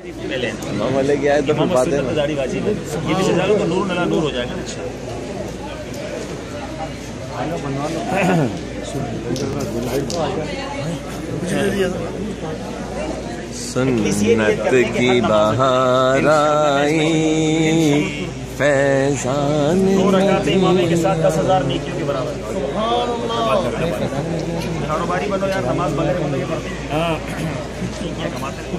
वाले क्या है तो फिर बात है दाढ़ी वाजिब है। ये भी सजा लो तो नूर नला नूर हो जाएगा। सुन्नत की बहार आई फैज़ान 2 रकात इमामी के साथ 10,000 नेकियों के बराबर। कारोबारी बनो यार, नमाज वगैरह बनो, ये पढ़ते हैं। हाँ ठीक है, कमाते हैं।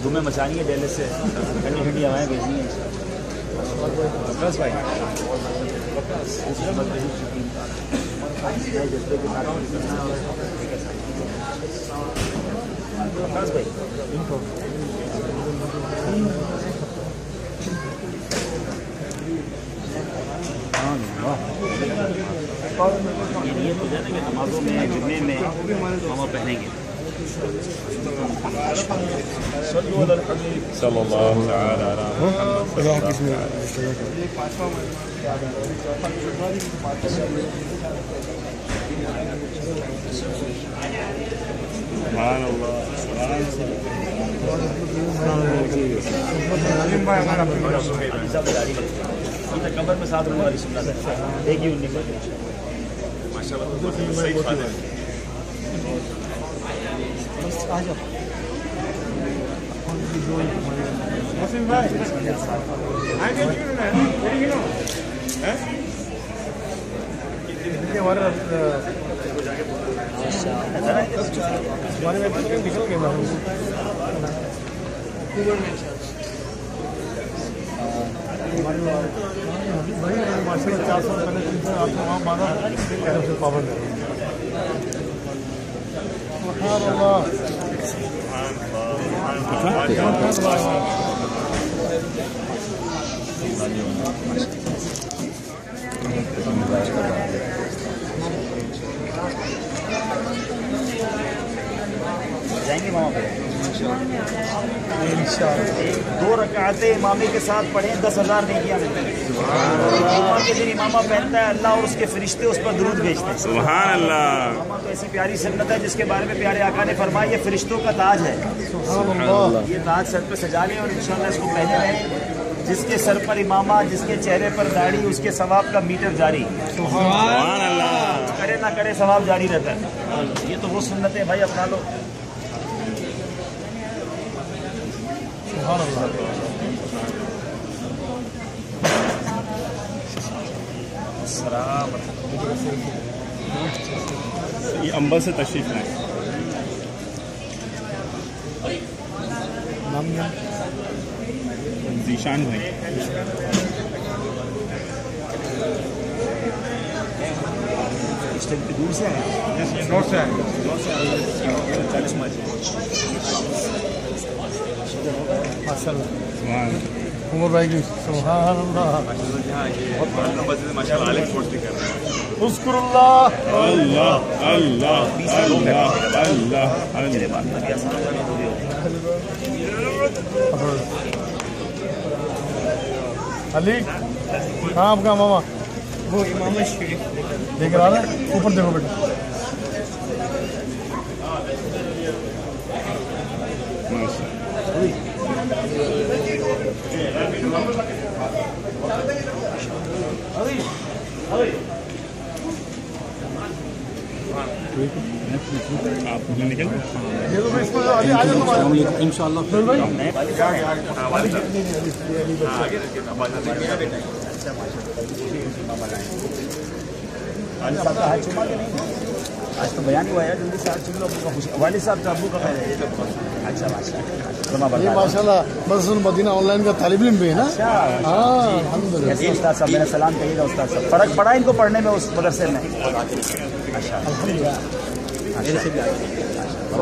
धुएं मचानी है डेले से, ठंडी ठंडी हवाएं भेजनी है। बस भाई बस भाई ये नियत हो जाता है कि नमाजों में जुम्मे में हम पहनेंगे। सल्लल्लाहु अलैहि कमर में 7 रुपये वाली सुनना एक ही 19 आ जाओ। माशाल्लाह 400 पहले 300 आपने वहाँ माना पाबंद है। जाएंगे वहाँ पे इंशाअल्लाह। 2 रकातें इमामी के साथ पढ़ें, 10,000 नेकियां मिलती हैं। जुम्मा के दिन इमामा पहनता है, अल्लाह और उसके फरिश्ते उस पर दुरूद भेजते हैं। सुभान अल्लाह। इमामा तो ऐसी प्यारी सुन्नत है जिसके बारे में प्यारे आका ने फरमाया ये फरिश्तों का ताज है। ये ताज सर पे सजा लें और इंशाअल्लाह इसको पहने रहें। जिसके सर पर इमामा, जिसके चेहरे पर दाढ़ी, उसके सवाब का मीटर जारी। सुभान अल्लाह। करे ना करे सवाब जारी रहता है। ये तो वो सुन्नत है भाई, अपना लो। ये अंबर से तशरीफ लाए। जीशान भाई। दूर से आए, नॉर्थ से आए, 40 माइल। उमर भाई की सुभान अल्लाह। माशाल्लाह आलिम पोस्टिंग कर रहे हैं। उस्कुरुल्लाह अल्लाह अल्लाह अल्लाह अल्लाह अली कहाँ आपका मामा? वो इमाम शरीफ देख रहा है, ऊपर देखो बेटा। आप निकल ये तो इसको इंशाअल्लाह आज तो बयान हुआ है, जल्दी से आज चुन लो। वालिद साहब का अब्बू का खैर है। अच्छा ये माशाल्लाह मदरसतुल मदीना ऑनलाइन का तालिब इल्म भी है ना। हाँ अल्हम्दुलिल्लाह। उस्ताद साहब मेरा सलाम कहिएगा। उस्ताद साहब फ़र्क पड़ा इनको पढ़ने में उस मदरसे में? अच्छा अल्हम्दुलिल्लाह। मेरे से भी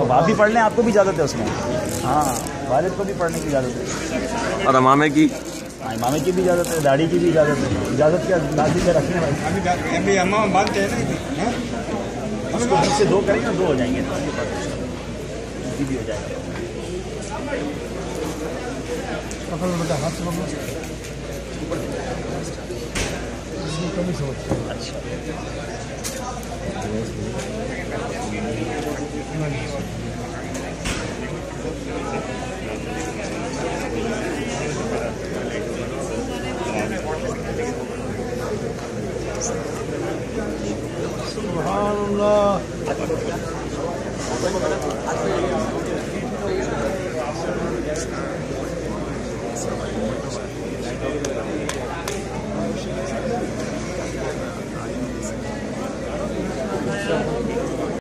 अब आप भी पढ़ लें, आपको भी इजाज़त है उसमें। हाँ, वालिद को भी पढ़ने की इजाज़त है। और अमामे की? हाँ, इमामे की भी इजाज़त है, दाढ़ी की भी इजाज़त है। इजाज़त क्या लाजी में रखने भाई, अभी अम्मा बांधते हैं ना। उसको हमसे 2 करेंगे, 2 हो जाएंगे, उनकी भी हो जाएगा। पकड़ लो बेटा, हाथ से पकड़ो। इसमें कमी समझ। अच्छा, सुभान अल्लाह।